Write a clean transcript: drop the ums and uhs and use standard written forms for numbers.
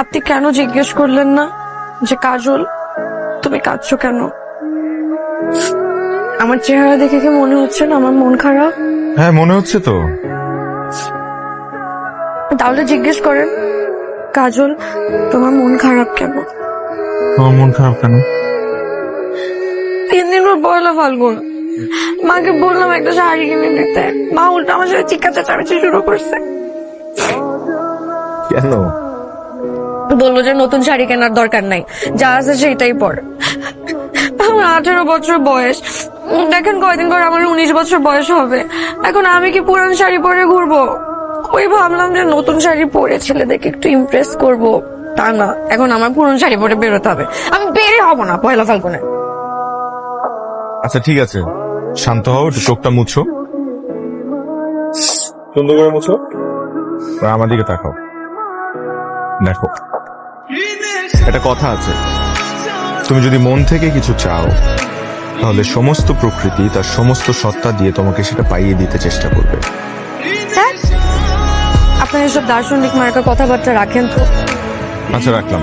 আপনি কেন জিজ্ঞেস করলেন না যে কাজল তুমি কাঁদছো কেন? আমার চেহারা দেখে কি মনে হচ্ছে না আমার মন খারাপ? হ্যাঁ মনে হচ্ছে তো। তাহলে জিজ্ঞেস করেন কাজল তোমার মন খারাপ কেন? আমার মন খারাপ কেন? 3 দিন পর পয়লা ফাল্গুন, মাকে বললাম একটা শাড়ি কিনে দিতে, মা উল্টা আমার সাথে চিৎকার চেঁচামেচি শুরু করছে। কেন? বললো যে নতুন শাড়ি কেনার দরকার নাই, যা আছে সেটাই পর। আমার 18 বছর বয়স, দেখেন কয়দিন পর আমার 19 বছর বয়স হবে। এখন আমি কি পুরান শাড়ি পরে ঘুরবো? ওই ভাবলাম যে নতুন শাড়ি পরে ছেলেদেরকে একটু ইমপ্রেস করব, তা না, এখন আমার পুরান শাড়ি পরে বেরোতে হবে। আমি বেরে হব না পয়লা ফাল্গুনে। আচ্ছা ঠিক আছে, শান্ত হও, একটু চোখটা মুছো, সুন্দর করে মুছো, আর আমার দিকে তাকাও। দেখো, একটা কথা আছে, তুমি যদি মন থেকে কিছু চাও তাহলে সমস্ত প্রকৃতি তার সমস্ত সত্তা দিয়ে তোমাকে সেটা পাইয়ে দিতে চেষ্টা করবে। আপনার এসব দার্শনিক মার্কা কথাবার্তা রাখেন তো। আচ্ছা রাখলাম।